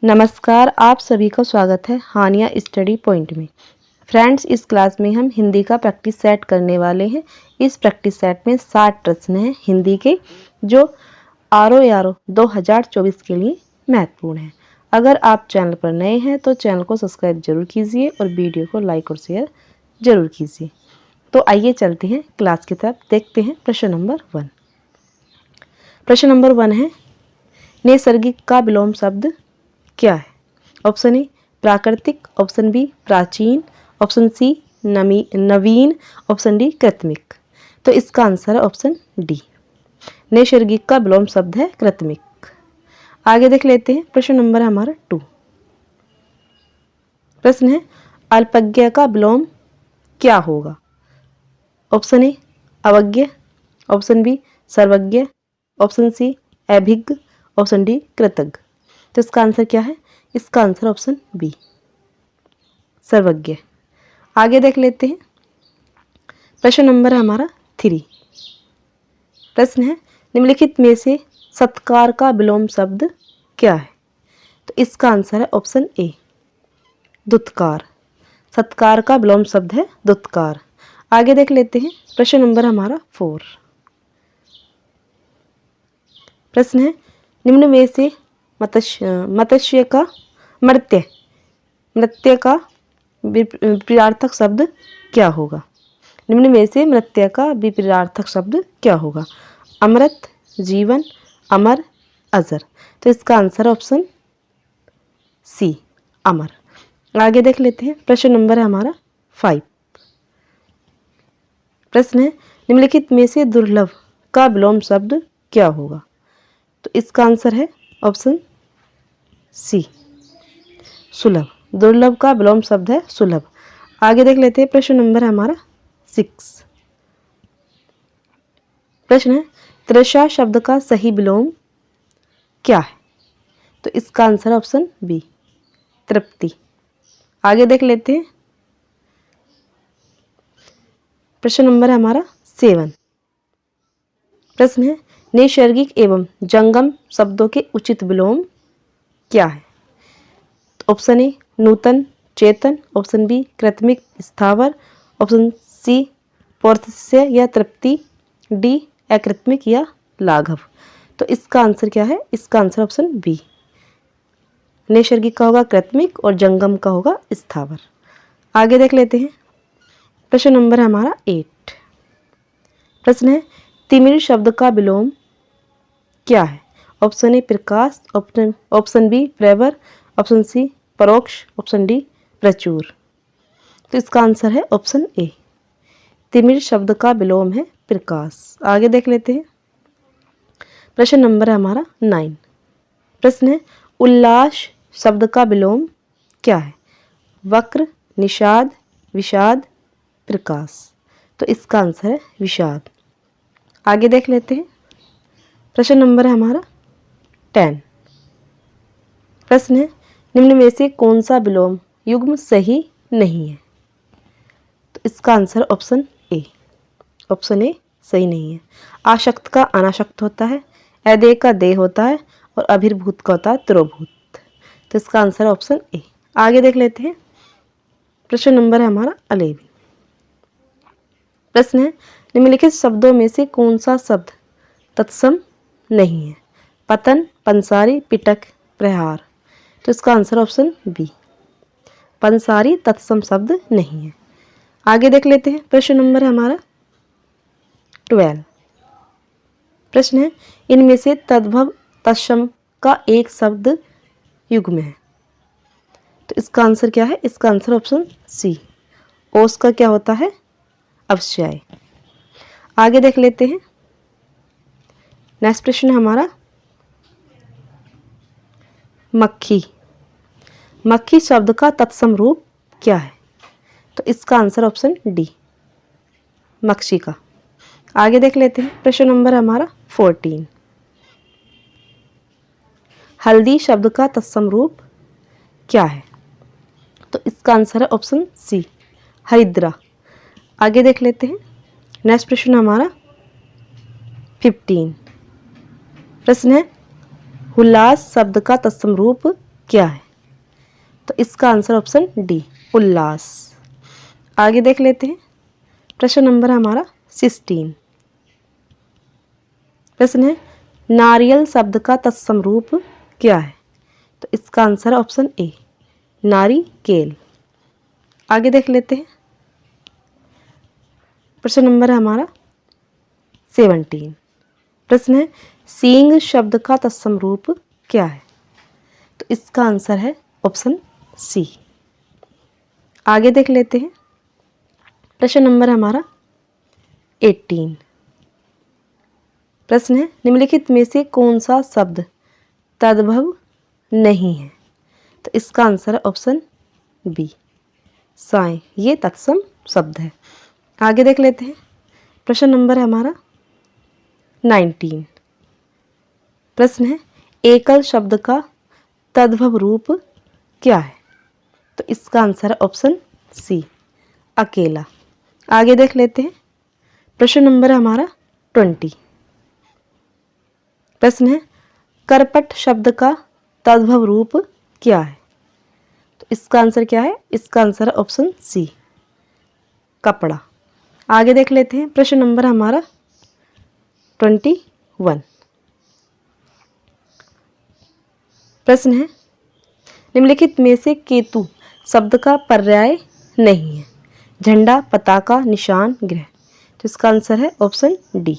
नमस्कार, आप सभी का स्वागत है हानिया स्टडी पॉइंट में। फ्रेंड्स, इस क्लास में हम हिंदी का प्रैक्टिस सेट करने वाले हैं। इस प्रैक्टिस सेट में 60 प्रश्न हैं हिंदी के, जो RO 2024 के लिए महत्वपूर्ण है। अगर आप चैनल पर नए हैं तो चैनल को सब्सक्राइब जरूर कीजिए और वीडियो को लाइक और शेयर जरूर कीजिए। तो आइए चलते हैं क्लास की तरफ। देखते हैं प्रश्न नंबर 1। प्रश्न नंबर 1 है, नैसर्गिक का विलोम शब्द क्या है? ऑप्शन ए प्राकृतिक, ऑप्शन बी प्राचीन, ऑप्शन सी नवीन, ऑप्शन डी कृत्रिमिक। तो इसका आंसर है ऑप्शन डी। नैसर्गिक का विलोम शब्द है कृत्रिमिक। आगे देख लेते हैं। प्रश्न नंबर हमारा 2। प्रश्न है, अल्पज्ञ का विलोम क्या होगा? ऑप्शन ए अवज्ञ, ऑप्शन बी सर्वज्ञ, ऑप्शन सी अभिज्ञ, ऑप्शन डी कृतज्ञ। तो इसका आंसर क्या है? इसका आंसर ऑप्शन बी सर्वज्ञ। आगे देख लेते हैं। प्रश्न नंबर हमारा 3। प्रश्न है, निम्नलिखित में से सत्कार का विलोम शब्द क्या है? तो इसका आंसर है ऑप्शन ए दुत्कार। सत्कार का विलोम शब्द है दुत्कार। आगे देख लेते हैं। प्रश्न नंबर हमारा 4। प्रश्न है, निम्न में से मत्स्य का मृत्य का विपरीतार्थक शब्द क्या होगा? निम्न में से मृत्य का विपरीतार्थक शब्द क्या होगा? अमृत, जीवन, अमर, अजर। तो इसका आंसर ऑप्शन सी अमर। आगे देख लेते हैं। प्रश्न नंबर है हमारा 5। प्रश्न है, निम्नलिखित में से दुर्लभ का विलोम शब्द क्या होगा? तो इसका आंसर है ऑप्शन सी सुलभ। दुर्लभ का विलोम शब्द है सुलभ। आगे देख लेते हैं। प्रश्न नंबर हमारा 6। प्रश्न है, तृषा शब्द का सही विलोम क्या है? तो इसका आंसर ऑप्शन बी तृप्ति। आगे देख लेते हैं। प्रश्न नंबर हमारा 7। प्रश्न है, नैसर्गिक एवं जंगम शब्दों के उचित विलोम क्या है? ऑप्शन ए नूतन, चेतन, ऑप्शन बी कृत्रिमिक, स्थावर, ऑप्शन सी पौर्स्य या तृप्ति, डी अकृत्रिमिक या लाघव। तो इसका आंसर क्या है? इसका आंसर ऑप्शन बी नैसर्गिक का होगा कृत्रिमिक और जंगम का होगा स्थावर। आगे देख लेते हैं। प्रश्न नंबर हमारा 8। प्रश्न है, तिमिर शब्द का विलोम क्या है? ऑप्शन ए प्रकाश, ऑप्शन बी प्रवर, ऑप्शन सी परोक्ष, ऑप्शन डी प्रचुर। तो इसका आंसर है ऑप्शन ए तिमिर शब्द का विलोम है प्रकाश। आगे देख लेते हैं। प्रश्न नंबर हमारा 9। प्रश्न है, उल्लास शब्द का विलोम क्या है? वक्र, निषाद, विषाद, प्रकाश। तो इसका आंसर है विषाद। आगे देख लेते हैं। प्रश्न नंबर है हमारा 10। प्रश्न है, निम्न में से कौन सा विलोम युग्म सही नहीं है? तो इसका आंसर ऑप्शन ए सही नहीं है। आशक्त का अनाशक्त होता है, अदेह का देह होता है और अभिर्भूत का होता है तिरोभूत। तो इसका आंसर ऑप्शन ए। आगे देख लेते हैं। प्रश्न नंबर है हमारा 11। प्रश्न है, निम्नलिखित शब्दों में से कौन सा शब्द तत्सम नहीं है? पतन, पंसारी, पिटक, प्रहार। तो इसका आंसर ऑप्शन बी पंसारी तत्सम शब्द नहीं है। आगे देख लेते हैं। प्रश्न नंबर है हमारा 12। प्रश्न है, इनमें से तद्भव तत्सम का एक शब्द युग्म है। तो इसका आंसर क्या है? इसका आंसर ऑप्शन सी ओस का क्या होता है? अवश्य। आगे देख लेते हैं। नेक्स्ट प्रश्न हमारा मक्खी। मक्खी शब्द का तत्सम रूप क्या है? तो इसका आंसर ऑप्शन डी मक्षिका। आगे देख लेते हैं। प्रश्न नंबर हमारा 14। हल्दी शब्द का तत्सम रूप क्या है? तो इसका आंसर है ऑप्शन सी हरिद्रा। आगे देख लेते हैं। नेक्स्ट प्रश्न हमारा 15। प्रश्न है, हुलास शब्द का तत्सम रूप क्या है? तो इसका आंसर ऑप्शन डी, उल्लास। आगे देख लेते हैं। प्रश्न नंबर हमारा 16। प्रश्न है नारियल शब्द का तत्सम रूप क्या है? तो इसका आंसर है ऑप्शन ए, नारिकेल। आगे देख लेते हैं। प्रश्न नंबर है हमारा 17। प्रश्न है सींग शब्द का तत्सम रूप क्या है? तो इसका आंसर है ऑप्शन सी। आगे देख लेते हैं। प्रश्न नंबर हमारा 18। प्रश्न है निम्नलिखित में से कौन सा शब्द तद्भव नहीं है? तो इसका आंसर है ऑप्शन बी, साएं। ये तत्सम शब्द है। आगे देख लेते हैं। प्रश्न नंबर है हमारा 19। प्रश्न है एकल शब्द का तद्भव रूप क्या है? तो इसका आंसर है ऑप्शन सी, अकेला। आगे देख लेते हैं। प्रश्न नंबर है हमारा 20। प्रश्न है करपट शब्द का तद्भव रूप क्या है? तो इसका आंसर क्या है? इसका आंसर है ऑप्शन सी, कपड़ा। आगे देख लेते हैं। प्रश्न नंबर हमारा 21। प्रश्न है निम्नलिखित में से केतु शब्द का पर्याय नहीं है? झंडा, पताका, निशान, ग्रह। तो इसका आंसर है ऑप्शन डी।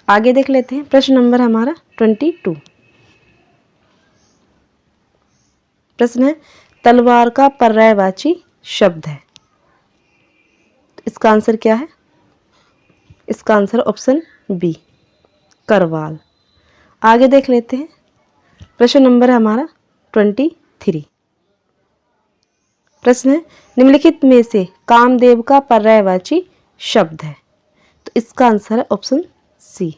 आगे देख लेते हैं। प्रश्न नंबर हमारा 22। प्रश्न है तलवार का पर्यायवाची शब्द है? तो इसका आंसर क्या है? इसका आंसर ऑप्शन बी, करवाल। आगे देख लेते हैं। प्रश्न नंबर हमारा 23। प्रश्न है निम्नलिखित में से कामदेव का पर्यायवाची शब्द है? तो इसका आंसर है ऑप्शन सी,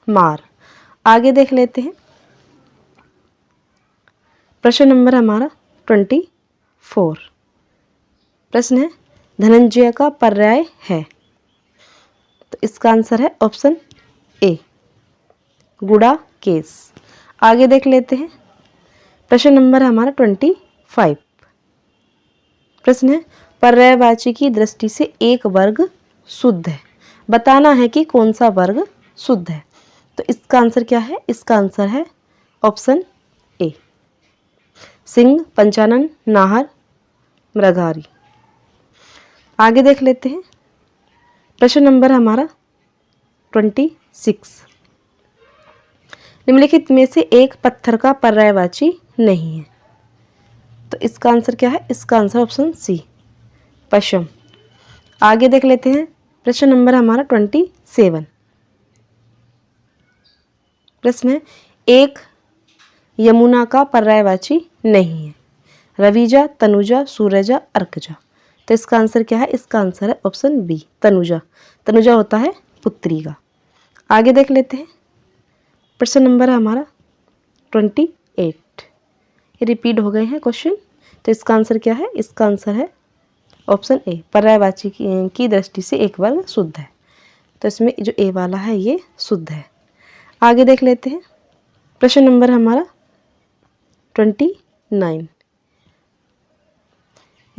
मार। आगे देख लेते हैं। प्रश्न नंबर हमारा 24। प्रश्न है धनंजय का पर्याय है? तो इसका आंसर है ऑप्शन ए, गुड़ाकेश। आगे देख लेते हैं। प्रश्न नंबर हमारा 25। प्रश्न है पर्यायवाची की दृष्टि से एक वर्ग शुद्ध है, बताना है कि कौन सा वर्ग शुद्ध है। तो इसका आंसर क्या है? इसका आंसर है ऑप्शन ए, सिंह, पंचानन, नाहर, मृगारी। आगे देख लेते हैं। प्रश्न नंबर हमारा 26। निम्नलिखित में से एक पत्थर का पर्यायवाची नहीं है? तो इसका आंसर क्या है? इसका आंसर ऑप्शन सी, पश्चिम। आगे देख लेते हैं। प्रश्न नंबर हमारा 27। प्रश्न है एक यमुना का पर्यायवाची नहीं है? रविजा, तनुजा, सूरजा, अर्कजा। तो इसका आंसर क्या है? इसका आंसर है ऑप्शन बी, तनुजा। तनुजा होता है पुत्री का। आगे देख लेते हैं। प्रश्न नंबर है हमारा 28। ये रिपीट हो गए हैं क्वेश्चन। तो इसका आंसर क्या है? इसका आंसर है ऑप्शन ए, पर्यायवाची की दृष्टि से एक वर्ग शुद्ध है। तो इसमें जो ए वाला है ये शुद्ध है। आगे देख लेते हैं। प्रश्न नंबर हमारा 29।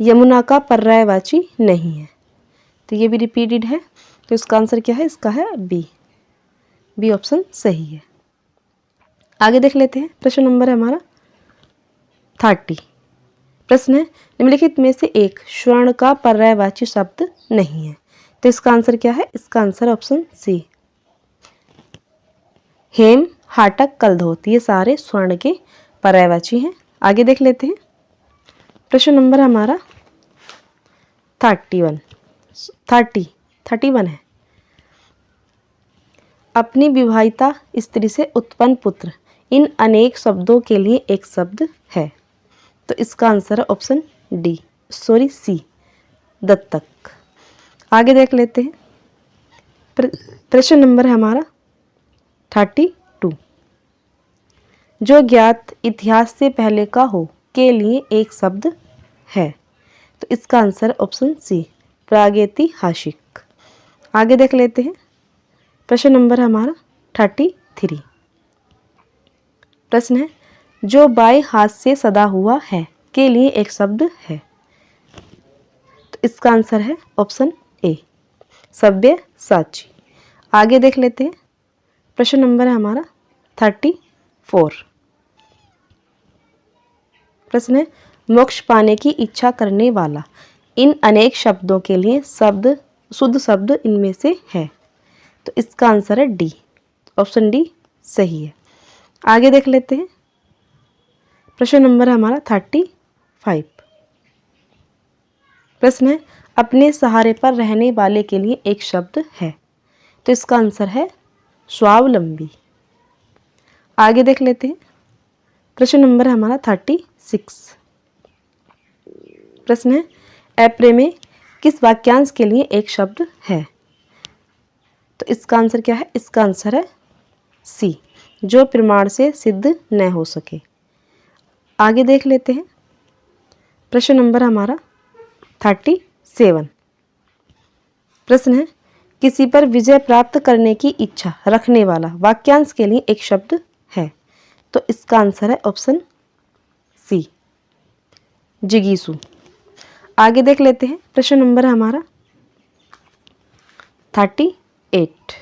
यमुना का पर्यायवाची नहीं है? तो ये भी रिपीटेड है। तो इसका आंसर क्या है? इसका है बी, बी ऑप्शन सही है। आगे देख लेते हैं। प्रश्न नंबर है हमारा 30। प्रश्न है निम्नलिखित में से एक स्वर्ण का पर्यायवाची शब्द नहीं है? तो इसका आंसर क्या है? इसका आंसर ऑप्शन सी, हेम, हाटक, कलधोत। ये सारे स्वर्ण के पर्यायवाची हैं। आगे देख लेते हैं। प्रश्न नंबर हमारा 31 है। अपनी विवाहिता स्त्री से उत्पन्न पुत्र इन अनेक शब्दों के लिए एक शब्द है? तो इसका आंसर है ऑप्शन डी, सी, दत्तक। आगे देख लेते हैं। प्रश्न नंबर है हमारा 32। जो ज्ञात इतिहास से पहले का हो के लिए एक शब्द है? तो इसका आंसर ऑप्शन सी, प्रागैतिहासिक। आगे देख लेते हैं। प्रश्न नंबर हमारा 33। प्रश्न है जो बाएं हाथ से सदा हुआ है के लिए एक शब्द है। तो इसका आंसर है ऑप्शन ए सव्यसाची। आगे देख लेते हैं। प्रश्न नंबर है हमारा 34। प्रश्न है मोक्ष पाने की इच्छा करने वाला इन अनेक शब्दों के लिए शुद्ध शब्द इनमें से है। तो इसका आंसर है डी, ऑप्शन डी सही है। आगे देख लेते हैं। प्रश्न नंबर है हमारा 35। प्रश्न है अपने सहारे पर रहने वाले के लिए एक शब्द है। तो इसका आंसर है स्वावलंबी। आगे देख लेते हैं। प्रश्न नंबर है हमारा 36। प्रश्न है ऐप्रे में किस वाक्यांश के लिए एक शब्द है। तो इसका आंसर क्या है? इसका आंसर है सी, जो प्रमाण से सिद्ध न हो सके। आगे देख लेते हैं। प्रश्न नंबर हमारा 37। प्रश्न है किसी पर विजय प्राप्त करने की इच्छा रखने वाला वाक्यांश के लिए एक शब्द है। तो इसका आंसर है ऑप्शन सी, जिगीसु। आगे देख लेते हैं। प्रश्न नंबर हमारा 38।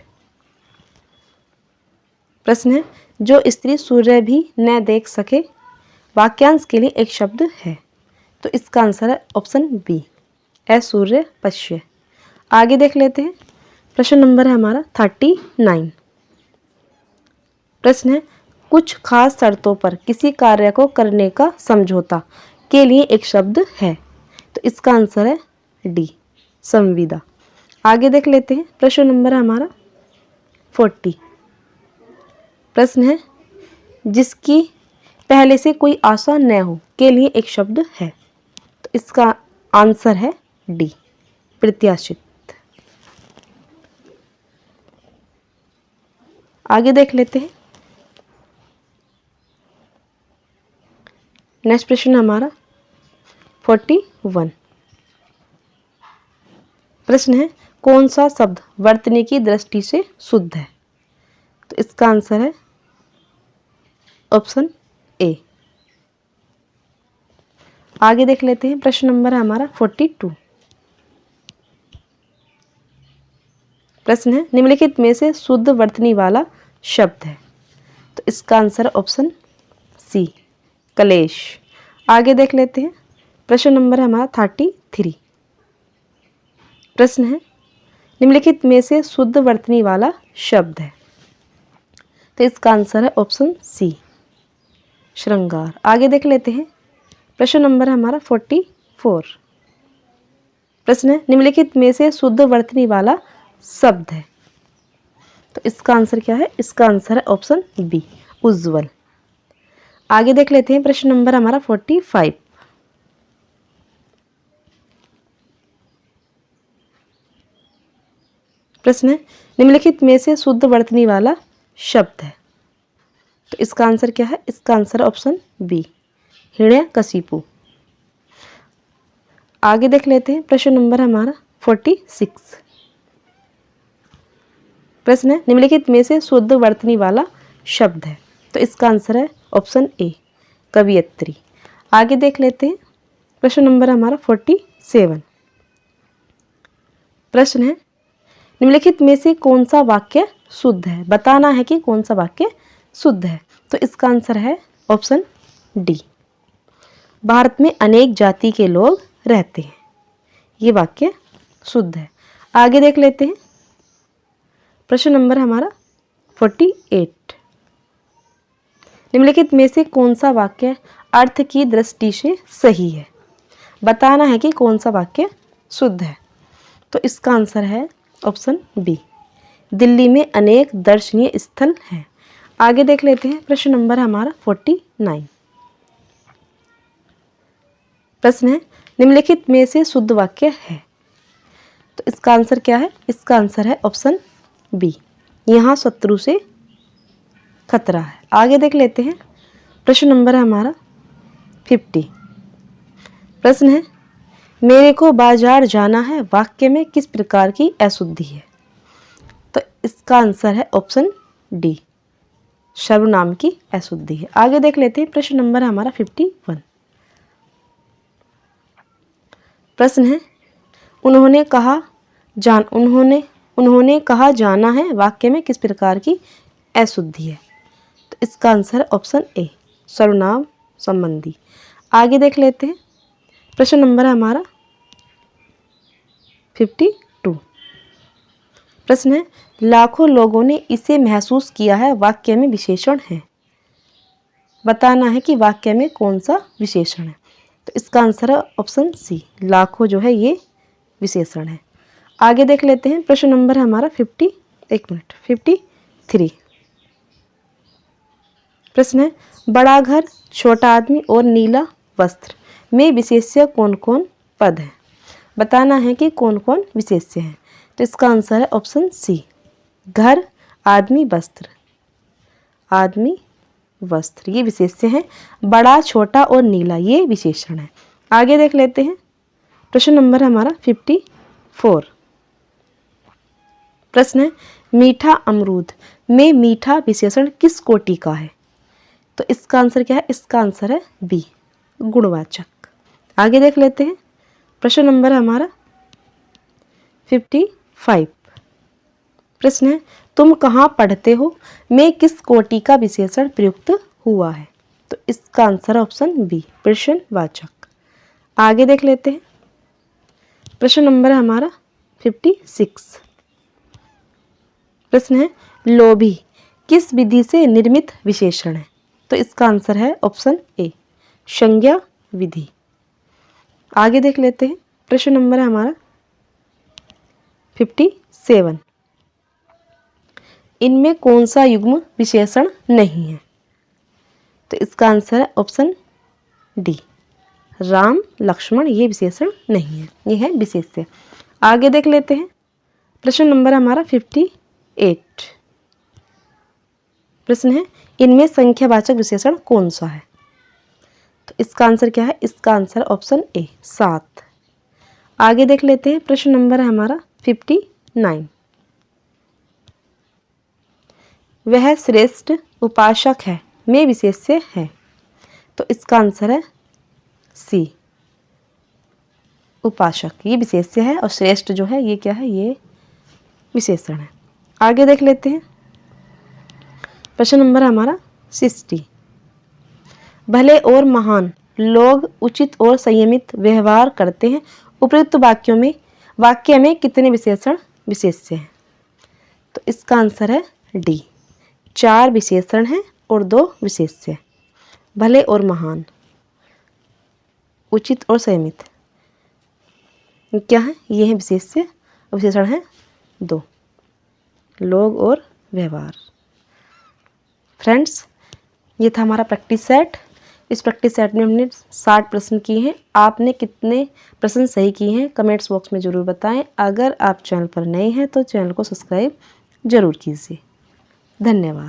प्रश्न है जो स्त्री सूर्य भी न देख सके वाक्यांश के लिए एक शब्द है। तो इसका आंसर है ऑप्शन बी, असूर्य पश्य। आगे देख लेते हैं। प्रश्न नंबर है हमारा 39। प्रश्न है कुछ खास शर्तों पर किसी कार्य को करने का समझौता के लिए एक शब्द है। तो इसका आंसर है डी, संविदा। आगे देख लेते हैं। प्रश्न नंबर है हमारा 40। प्रश्न है जिसकी पहले से कोई आशा न हो के लिए एक शब्द है। तो इसका आंसर है डी, प्रत्याशित। आगे देख लेते हैं। नेक्स्ट प्रश्न हमारा 41। प्रश्न है कौन सा शब्द वर्तनी की दृष्टि से शुद्ध है। तो इसका आंसर है ऑप्शन ए। आगे देख लेते हैं। प्रश्न नंबर है हमारा 42। प्रश्न है निम्नलिखित में से शुद्ध वर्तनी वाला शब्द है। तो इसका आंसर ऑप्शन सी, कलेश। आगे देख लेते हैं। प्रश्न नंबर है हमारा 33। प्रश्न है निम्नलिखित में से शुद्ध वर्तनी वाला शब्द है। तो इसका आंसर है ऑप्शन सी, श्रृंगार। आगे देख लेते हैं। प्रश्न नंबर है हमारा 44। प्रश्न है निम्नलिखित में से शुद्ध वर्तनी वाला शब्द है। तो इसका आंसर क्या है? इसका आंसर है ऑप्शन बी, उज्ज्वल। आगे देख लेते हैं। प्रश्न नंबर हमारा 45। प्रश्न है निम्नलिखित में से शुद्ध वर्तनी वाला शब्द है। तो इसका आंसर क्या है? इसका आंसर है ऑप्शन बी, हिरण्यकशिपु। आगे देख लेते हैं। प्रश्न नंबर हमारा 46। प्रश्न है निम्नलिखित में से शुद्ध वर्तनी वाला शब्द है। तो इसका आंसर है ऑप्शन ए, कवियत्री। आगे देख लेते हैं। प्रश्न नंबर हमारा 47। प्रश्न है निम्नलिखित में से कौन सा वाक्य शुद्ध है। बताना है कि कौन सा वाक्य शुद्ध है। तो इसका आंसर है ऑप्शन डी, भारत में अनेक जाति के लोग रहते हैं। ये वाक्य शुद्ध है। आगे देख लेते हैं। प्रश्न नंबर हमारा 48। निम्नलिखित में से कौन सा वाक्य अर्थ की दृष्टि से सही है। बताना है कि कौन सा वाक्य शुद्ध है। तो इसका आंसर है ऑप्शन बी, दिल्ली में अनेक दर्शनीय स्थल हैं। आगे देख लेते हैं। प्रश्न नंबर हमारा 49। प्रश्न है निम्नलिखित में से शुद्ध वाक्य है। तो इसका आंसर क्या है? इसका आंसर है ऑप्शन बी, यहाँ शत्रु से खतरा है। आगे देख लेते हैं। प्रश्न नंबर है हमारा 50। प्रश्न है मेरे को बाजार जाना है वाक्य में किस प्रकार की अशुद्धि है। तो इसका आंसर है ऑप्शन डी, सर्वनाम की अशुद्धि है। आगे देख लेते हैं, प्रश्न नंबर है हमारा 51। प्रश्न है, उन्होंने कहा जाना है वाक्य में किस प्रकार की अशुद्धि है? तो इसका आंसर है ऑप्शन ए, सर्वनाम संबंधी। आगे देख लेते हैं, प्रश्न नंबर है हमारा 52। प्रश्न है, लाखों लोगों ने इसे महसूस किया है वाक्य में विशेषण है। बताना है कि वाक्य में कौन सा विशेषण है। तो इसका आंसर है ऑप्शन सी, लाखों जो है ये विशेषण है। आगे देख लेते हैं, प्रश्न नंबर है हमारा 53। प्रश्न है, बड़ा घर, छोटा आदमी और नीला वस्त्र में विशेष्य कौन कौन पद है? बताना है कि कौन कौन विशेष्य है। तो इसका आंसर है ऑप्शन सी, घर, आदमी, वस्त्र। आदमी, वस्त्र ये विशेष्य है। बड़ा, छोटा और नीला ये विशेषण है। आगे देख लेते हैं, प्रश्न नंबर हमारा 54। प्रश्न है, मीठा अमरूद में मीठा विशेषण किस कोटि का है? तो इसका आंसर क्या है? इसका आंसर है बी, गुणवाचक। आगे देख लेते हैं, प्रश्न नंबर हमारा 55। प्रश्न है, तुम कहाँ पढ़ते हो में किस कोटि का विशेषण प्रयुक्त हुआ है? तो इसका आंसर ऑप्शन बी, प्रश्नवाचक। आगे देख लेते हैं, प्रश्न नंबर हमारा 56। प्रश्न है, लोभी किस विधि से निर्मित विशेषण है? तो इसका आंसर है ऑप्शन ए, संज्ञा विधि। आगे देख लेते हैं, प्रश्न नंबर है हमारा 57। इनमें कौन सा युग्म विशेषण नहीं है? तो इसका आंसर है ऑप्शन डी, राम, लक्ष्मण ये विशेषण नहीं है, ये है विशेष्य। आगे देख लेते हैं, प्रश्न नंबर हमारा 58। प्रश्न है, इनमें संख्यावाचक विशेषण कौन सा है? तो इसका आंसर क्या है? इसका आंसर ऑप्शन ए, 7। आगे देख लेते हैं, प्रश्न नंबर है हमारा 59। वह श्रेष्ठ उपासक है में विशेष्य है। तो इसका आंसर है सी, उपासक ये विशेष्य है और श्रेष्ठ जो है ये क्या है? ये विशेषण है। आगे देख लेते हैं, प्रश्न नंबर हमारा 60। भले और महान लोग उचित और संयमित व्यवहार करते हैं। उपयुक्त वाक्य में कितने विशेषण विशेष्य हैं? तो इसका आंसर है डी, 4 विशेषण हैं और 2 विशेष्य। भले और महान, उचित और संयमित क्या है? ये है विशेष्य, विशेषण है 2, लोग और व्यवहार। फ्रेंड्स, ये था हमारा प्रैक्टिस सेट। इस प्रैक्टिस सेट में हमने 60 प्रश्न किए हैं। आपने कितने प्रश्न सही किए हैं कमेंट्स बॉक्स में ज़रूर बताएं। अगर आप चैनल पर नए हैं तो चैनल को सब्सक्राइब जरूर कीजिए। धन्यवाद।